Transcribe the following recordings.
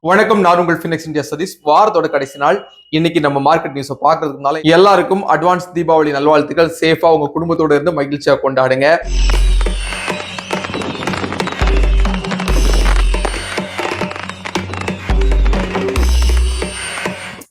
வணக்கம், நான் உங்கள் ஃபினிக்ஸ் இந்தியா சதீஷ். வாரத்தோட கடைசி நாள் இன்னைக்கு நம்ம மார்க்கெட் நியூஸை பார்க்கறதுனால எல்லாருக்கும் அட்வான்ஸ் தீபாவளி நல்வாழ்த்துக்கள். சேஃபா உங்க குடும்பத்தோட இருந்து மகிழ்ச்சியா கொண்டாடுங்க.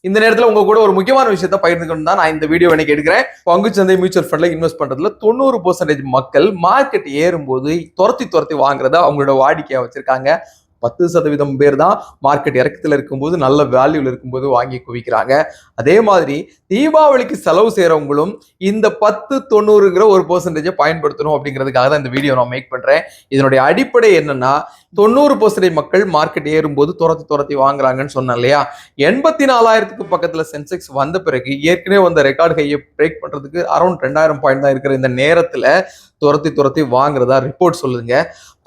இந்த நேரத்தில் உங்க கூட ஒரு முக்கியமான விஷயத்த பகிர்ந்துக்கணும் தான் நான் இந்த வீடியோ எனக்கு எடுக்கிறேன். பங்குச்சந்தை மியூச்சுவல் ஃபண்ட்ல இன்வெஸ்ட் பண்றதுல 90% மக்கள் மார்க்கெட் ஏறும்போது துரத்தி வாங்குறத அவங்களோட வாடிக்கையா வச்சிருக்காங்க. 10% பேர் தான் மார்க்கெட் இறக்கத்துல இருக்கும்போது நல்ல வேல்யூல இருக்கும்போது வாங்கி குவிக்கிறாங்க. அதே மாதிரி தீபாவளிக்கு செலவு செய்யறவங்களும் இந்த 10-90ங்கிற ஒரு பெர்சன்டேஜை பயன்படுத்தணும் அப்படிங்கிறதுக்காக தான் இந்த வீடியோ நான் மேக் பண்றேன். இதனுடைய அடிப்படை என்னன்னா, 90% மக்கள் மார்க்கெட் ஏறும்போது துரத்தி வாங்குறாங்கன்னு சொன்னேன் இல்லையா. 84,000க்கு பக்கத்துல சென்செக்ஸ் வந்த பிறகு ஏற்கனவே வந்த ரெக்கார்டு கையை பிரேக் பண்றதுக்கு அரௌண்ட் 2000 பாயிண்ட் தான் இருக்கிற இந்த நேரத்துல துரத்தி வாங்குறதா ரிப்போர்ட் சொல்லுங்க.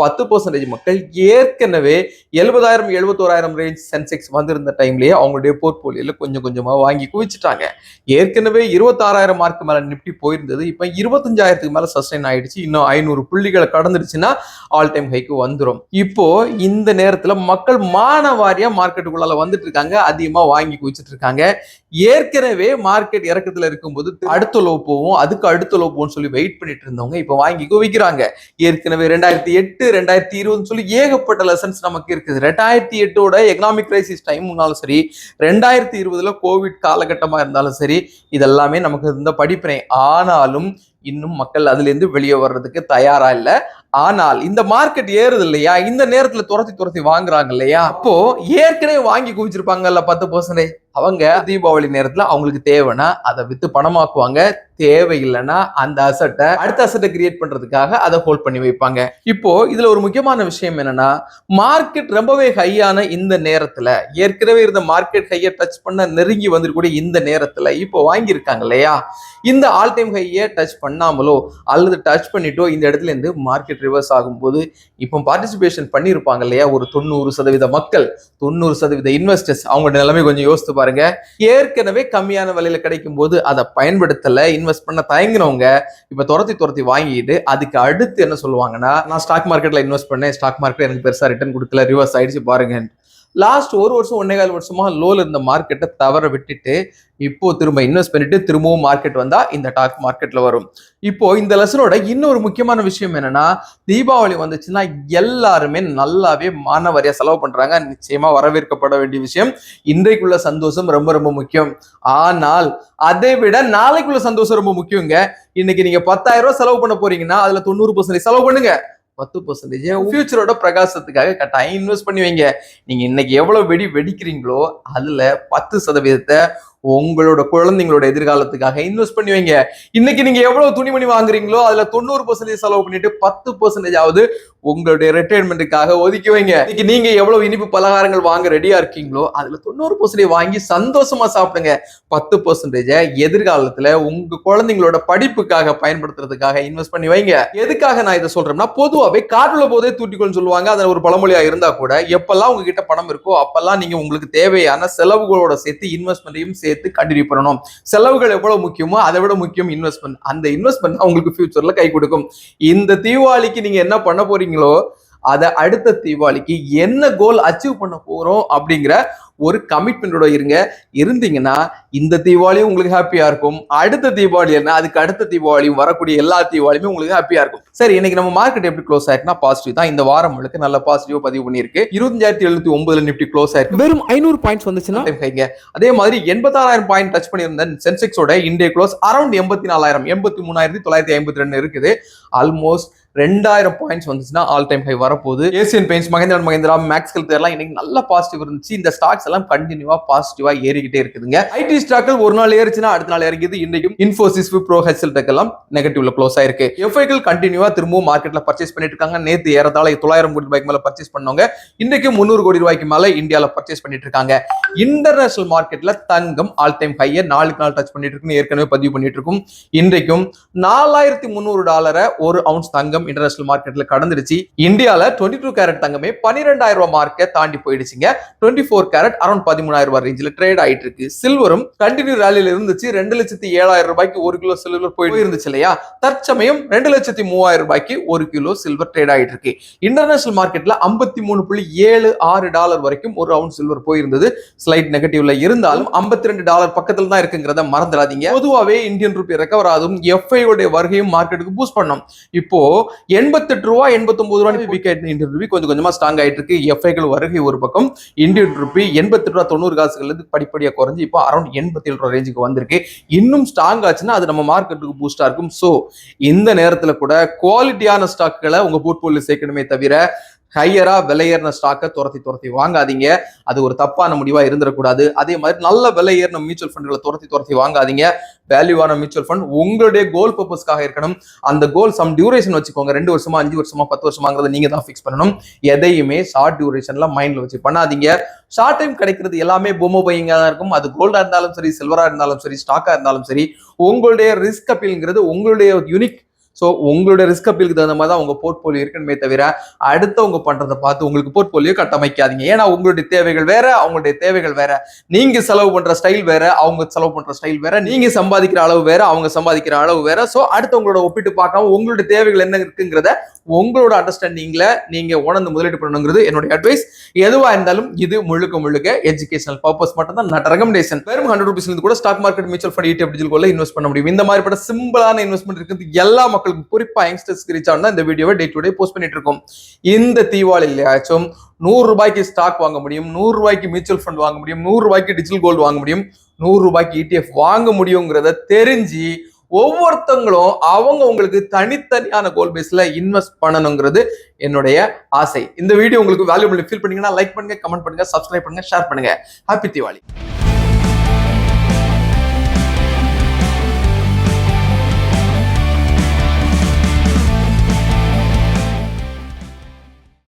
10% மக்கள் ஏற்கனவே 70,000 71,000 ரேஞ்ச் சென்செக்ஸ் வந்திருந்த டைம்லயே அவங்களுடைய போர்ட்போலியோல கொஞ்சம் கொஞ்சமா வாங்கி குவிச்சுட்டாங்க. ஏற்கனவே 26,000 மார்க்கு மேல நிப்டி போயிருந்தது. இப்ப 25,000க்கு மேல சஸ்டைன் ஆயிடுச்சு. இன்னும் 500 புள்ளிகளை கடந்துடுச்சுன்னா ஆல் டைம் ஹைக்கு வந்துடும். இப்போ இந்த நேரத்துல மக்கள் மானவாரியா மார்க்கெட்டுக்குள்ளால வந்துட்டு இருக்காங்க, அதிகமா வாங்கி குவிச்சிட்டு இருக்காங்க. ஏற்கனவே மார்க்கெட் இறக்கத்துல இருக்கும்போது அடுத்த லோ போவோம், அதுக்கு அடுத்த லோ போவோம்னு சொல்லி வெயிட் பண்ணிட்டு இருந்தவங்க இப்ப வாங்கி குவிக்கிறாங்க. ஏற்கனவே 2008 2020 சொல்லி ஏகப்பட்ட லெசன்ஸ் நமக்கு இருக்குது. 2008ஓட எக்கனாமிக் கிரைசிஸ் டைம்னாலும் சரி, 2020ல கோவிட் காலகட்டமா இருந்தாலும் சரி, இதெல்லாமே நமக்கு இருந்த படிப்பினை. ஆனாலும் இன்னும் மக்கள் அதுல இருந்து வெளியே வர்றதுக்கு தயாரா இல்ல. ஆனால் இந்த மார்க்கெட் ஏறுது இல்லையா, இந்த நேரத்துல துரத்தி வாங்குறாங்க இல்லையா, அப்போ ஏற்கனவே வாங்கி குவிச்சிருப்பாங்கல்ல 10%, அவங்க தீபாவளி நேரத்துல அவங்களுக்கு தேவைன்னா அதை வித்து பணமாக்குவாங்க. தேவையில்லைன்னா அந்த அடுத்த அசட்டை கிரியேட் பண்றதுக்காக அதை ஹோல்ட் பண்ணி வைப்பாங்க. இப்போ இதுல ஒரு முக்கியமான விஷயம் என்னன்னா, மார்க்கெட் ரொம்பவே ஹையான இந்த நேரத்துல, ஏற்கனவே இருந்த மார்க்கெட் ஹையை டச் பண்ண நெருங்கி வந்துருக்கூடிய இந்த நேரத்துல இப்போ வாங்கியிருக்காங்க இல்லையா, இந்த ஆல் டைம் ஹையை டச் பண்ணாமலோ அல்லது டச் பண்ணிட்டோ இந்த இடத்துல இருந்து மார்க்கெட் ரிவர்ஸ் ஆகும்போது இப்போ பார்ட்டிசிபேஷன் பண்ணியிருப்பாங்க இல்லையா ஒரு 90% மக்கள், 90% இன்வெஸ்டர்ஸ், அவங்களோட நிலைமை கொஞ்சம் யோசித்து பாருங்க. ஏற்கனவே கம்மியான விலையில கிடைக்கும் போது அதை பயன்படுத்தல, இன்வெஸ்ட் பண்ண தயங்கினவங்க இப்ப துரத்தி வாங்கிட்டு அதுக்கு அடுத்து என்ன சொல்லுவாங்கன்னா, நான் ஸ்டாக் மார்க்கெட்ல இன்வெஸ்ட் பண்ணேன், ஸ்டாக் மார்க்கெட் எனக்கு பெருசா ரிட்டர்ன் கொடுக்கல, ரிவர்ஸ் ஆயிடுச்சு பாருங்க. லாஸ்ட் ஒரு வருஷம் 1.25 வருஷமா லோல இருந்த மார்க்கெட்டை தவற விட்டுட்டு இப்போ திரும்ப இன்வெஸ்ட் பண்ணிட்டு திரும்பவும் மார்க்கெட் வந்தா இந்த டாக் மார்க்கெட்ல வரும். இப்போ இந்த லெசனோட இன்னொரு முக்கியமான விஷயம் என்னன்னா, தீபாவளி வந்துச்சுன்னா எல்லாருமே நல்லாவே மானவரியா செலவு பண்றாங்க. நிச்சயமா வரவேற்கப்பட வேண்டிய விஷயம். இன்றைக்குள்ள சந்தோஷம் ரொம்ப ரொம்ப முக்கியம். ஆனால் அதை விட நாளைக்குள்ள சந்தோஷம் ரொம்ப முக்கியங்க. இன்னைக்கு நீங்க 10,000 ரூபாய் செலவு பண்ண போறீங்கன்னா அதுல 90% செலவு பண்ணுங்க. 10% ஃபியூச்சரோட பிரகாசத்துக்காக கட்டாயம் இன்வெஸ்ட் பண்ணி வைங்க. நீங்க இன்னைக்கு எவ்வளவு வெடிக்கிறீங்களோ அதுல 10% உங்களோட குழந்தைங்களோட எதிர்காலத்துக்காக இன்வெஸ்ட் பண்ணி வைங்க. இன்னைக்கு நீங்க எவ்வளவு துணிமணி வாங்குறீங்களோ அதுல 90% செலவு பண்ணிட்டு 10% ஆவது உங்களுடைய ரிட்டையர்மெண்ட்டுக்காக ஒதுக்கி வைங்க. இன்னைக்கு நீங்க எவ்வளவு இனிப்பு பலகாரங்கள் வாங்க ரெடியா இருக்கீங்களோ அதுல 90% வாங்கி சந்தோஷமா சாப்பிடுங்க. 10% எதிர்காலத்துல உங்க குழந்தைங்களோட படிப்புக்காக பயன்படுத்துறதுக்காக இன்வெஸ்ட் பண்ணி வைங்க. எதுக்காக நான் இதை சொல்றேன்னா, பொதுவாகவே காட்டுல போதே தூட்டிக்கொள்னு சொல்லுவாங்க. அது ஒரு பழமொழியா இருந்தா கூட, எப்பெல்லாம் உங்ககிட்ட பணம் இருக்கோ அப்பெல்லாம் நீங்க உங்களுக்கு தேவையான செலவுகளோட சேர்த்து இன்வெஸ்ட்மெண்ட்டையும் சேர்த்து கண்டினியூ பண்ணணும். செலவுகள் எவ்வளவு முக்கியமோ அதை விட முக்கியம் இன்வெஸ்ட்மெண்ட். அந்த இன்வெஸ்ட்மெண்ட் உங்களுக்கு ஃபியூச்சர்ல கை கொடுக்கும். இந்த தீபாவளிக்கு நீங்க என்ன பண்ண போறீங்களோ அதை அடுத்த தீபாவளிக்கு என்ன கோல் அச்சீவ் பண்ண போறோம் அப்படிங்கிற ஒரு கமிட்மெண்டோட இருந்தீங்கன்னா இந்த தீபாவளியும் உங்களுக்கு ஹாப்பியா இருக்கும். அடுத்த தீபாவளி என்ன, அதுக்கு அடுத்த தீபாவளியும், வரக்கூடிய எல்லா தீபாவளியுமே உங்களுக்கு ஹாப்பியா இருக்கும். சரி, இன்னைக்கு நம்ம மார்க்கெட் எப்படி க்ளோஸ் ஆயிருக்குன்னா பாசிட்டிவ் தான். இந்த வாரம் முழுக்க நல்ல பாசிட்டிவா பதிவு பண்ணிருக்கு. 25,709 நிப்டி க்ளோஸ் ஆயிருக்கு. வெறும் 500 பாயிண்ட்ஸ் வந்துச்சுன்னா அதே மாதிரி 86,000 பாயிண்ட் டச் பண்ணியிருந்த சென்செக்ஸோட இந்திய க்ளோஸ் அரௌண்ட் 84,000 83,952 இருக்குது. ஆல்மோஸ்ட் 2000 பாயிண்ட்ஸ் வந்துச்சுன்னா ஆல் டைம் ஹை வரப்போகுது. Asian Paints, Mahindra, Max Health எல்லாம் இன்னைக்கு நல்ல பாசிட்டிவ் இருந்துச்சு. இந்த ஸ்டாக்ஸ் எல்லாம் கண்டினியூவா பாசிட்டிவா ஏறிக்கிட்டே இருக்குதுங்க. ஐடி ஸ்டாக்கள் ஒரு நாள் ஏறிச்சுன்னா அடுத்த நாள் இறங்கிது. இன்னைக்கும் இன்ஃபோசிஸ், விப்ரோ, ஹெச்எல்டெக் எல்லாம் நெகட்டிவ்ல க்ளோஸ் ஆயிருக்கு. எஃப்ஐக்கள் கண்டினியூவா திரும்பவும் மார்க்கெட்ல பர்ச்சேஸ் பண்ணிட்டு இருக்காங்க. நேத்து ஏறதால 900 கோடி ரூபாய்க்கு மேல பர்ச்சேஸ் பண்ணவங்க இன்னைக்கு 300 கோடி ரூபாய்க்கு மேல இந்தியால பர்ச்சேஸ் பண்ணிட்டு இருக்காங்க. இன்டர்நேஷனல் மார்க்கெட்ல தங்கம் ஆல் டைம் ஹையை நாளுக்கு நாள் டச் பண்ணிட்டு இருக்குன்னு ஏற்கனவே பதிவு பண்ணிட்டு இருக்கும். இன்றைக்கும் $4,300 ஒரு அவுன்ஸ் தங்கம் இன்டர்நேஷனல் மார்க்கெட்ல கடந்துருச்சு. இந்தியால 22 கேரட் தங்கமே 12,000 ரூபாய் மார்க்கை தாண்டி போயிடுச்சுங்க. 24 கேரட் அரௌண்ட் 13,000 ரூபாய் ரேஞ்சில் ட்ரேட் ஆயிட்டு இருக்கு. சில்வரும் கண்டினியூ ரேலியில இருந்துச்சு. 2,07,000 ரூபாய்க்கு 1 கிலோ சில்வர் போயிருந்துச்சு இல்லையா? தற்சமயம் 2,03,000 ரூபாய்க்கு 1 கிலோ சில்வர் ட்ரேட் ஆயிட்டு இருக்கு. இன்டர்நேஷனல் மார்க்கெட்ல $53.76 வரைக்கும் ஒரு ரவுண்ட் சில்வர் போயிருந்தது. ஸ்லைட் நெகட்டிவ்ல இருந்தாலும் $52 பக்கத்துல தான் இருக்குங்கிறத மறந்துடாதீங்க. பொதுவாகவே இந்தியன் ரூபி ரெக்கவர் ஆகும், எஃப்ஐ உடைய வருகையும் மார்க்கெட்டுக்கு பூஸ்ட் பண்ணும். இப்போ 88 ரூபாய் 89 ரூபாய் வீக் இந்தியன் ரூபி கொஞ்சம் கொஞ்சமா ஸ்ட்ராங் ஆயிட்டு இருக்கு. எஃப்ஐகள் வருகை ஒரு பக்கம், இந்தியன் ரூபி 88 ரூபாய் 90 காசுகள் இருந்து படிப்படியா குறைஞ்சு இப்போ அரௌண்ட் 87 ரூபாய் ரேஞ்சுக்கு வந்திருக்கு. இன்னும் ஸ்ட்ராங் ஆச்சுன்னா அது நம்ம மார்க்கெட்டுக்கு பூஸ்டா இருக்கும். சோ இந்த நேரத்துல கூட குவாலிட்டியான ஸ்டாக்குகளை உங்க போர்ட்போலியோ சேர்க்கணுமே தவிர ஹையரா விலையேறின ஸ்டாக்கை துரத்தி வாங்காதீங்க. அது ஒரு தப்பான முடிவா இருந்துடக்கூடாது. அதே மாதிரி நல்ல விலையேறின மியூச்சுவல் ஃபண்டுகளை துரத்தி வாங்காதீங்க. வேல்யூவான மியூச்சுவல் ஃபண்ட் உங்களுடைய கோல் பர்பஸ்க்காக இருக்கணும். அந்த கோல் சம் டியூரேஷன் வச்சுக்கோங்க. 2 வருஷமா 5 வருஷமா 10 வருஷமாங்கிறத நீங்க தான் ஃபிக்ஸ் பண்ணணும். எதையுமே ஷார்ட் டியூரேஷன்ல மைண்ட்ல வச்சு பண்ணாதீங்க. ஷார்ட் டைம் கிடைக்கிறது எல்லாமே பொம்மை பையங்க தான் இருக்கும். அது கோல்டா இருந்தாலும் சரி, சில்வரா இருந்தாலும் சரி, ஸ்டாக்கா இருந்தாலும் சரி, உங்களுடைய ரிஸ்க் அப்பீல்ங்கிறது உங்களுடைய யூனிக். ஸோ உங்களுடைய ரிஸ்க் அப்பீலுக்கு தகுந்த மாதிரி தான் உங்க போர்ட்போலியோ இருக்கணுமே தவிர அடுத்தவங்க பண்றதை பார்த்து உங்களுக்கு போர்ட்போலியோ கட்டமைக்காதீங்க. ஏன்னா உங்களுடைய தேவைகள் வேற, அவங்களுடைய தேவைகள் வேற. நீங்க செலவு பண்ற ஸ்டைல் வேற, அவங்க செலவு பண்ற ஸ்டைல் வேற. நீங்க சம்பாதிக்கிற அளவு வேற, அவங்க சம்பாதிக்கிற அளவு வேற. ஸோ அடுத்தவங்களோட ஒப்பிட்டு பார்க்காம உங்களுடைய தேவைகள் என்ன இருக்குங்கிறத உங்களோட அண்டர்ஸ்டாண்டிங்ல நீங்க உணர்ந்து முதலீடு பண்ணணுங்கிறது என்னுடைய அட்வைஸ். எதுவா இருந்தாலும் இது முழுக்க எஜுகேஷனல் பர்பஸ் மட்டும் தான், நாட் ரெகமெண்டேஷன். வெறும் 100 ரூபீஸ்ல இருந்து கூட stock market, mutual fund, ETF digital கோல்ல இன்வெஸ்ட் பண்ண முடியும். இந்த மாதிரிப்பட்ட சிம்பிளான இன்வெஸ்ட்மெண்ட் இருக்குது எல்லா மக்களுக்கும், குறிப்பா யங்ஸ்டர்ஸ்க்கு ரீச் ஆனா இந்த வீடியோவை டே டு டே போஸ்ட் பண்ணிட்டு இருக்கோம். இந்த தீபாவளியாச்சும் 100 ரூபாய்க்கு ஸ்டாக் வாங்க முடியும், 100 ரூபாய்க்கு மியூச்சுவல் ஃபண்ட் வாங்க முடியும், 100 ரூபாய்க்கு டிஜிட்டல் கோல்டு வாங்க முடியும், 100 ரூபாய்க்கு ETF வாங்க முடியுங்கிறத தெரிஞ்சு ஒவ்வொருத்தங்களும் அவங்க உங்களுக்கு தனித்தனியான கோல் பேஸ்ல இன்வெஸ்ட் பண்ணணுங்கிறது என்னுடைய ஆசை. இந்த வீடியோ உங்களுக்கு வேல்யூபிள் ஃபீல் பண்ணீங்கன்னா லைக் பண்ணுங்க, கமெண்ட் பண்ணுங்க, சப்ஸ்கிரைப் பண்ணுங்க, ஷேர் பண்ணுங்க. ஹாப்பி தீபாவளி.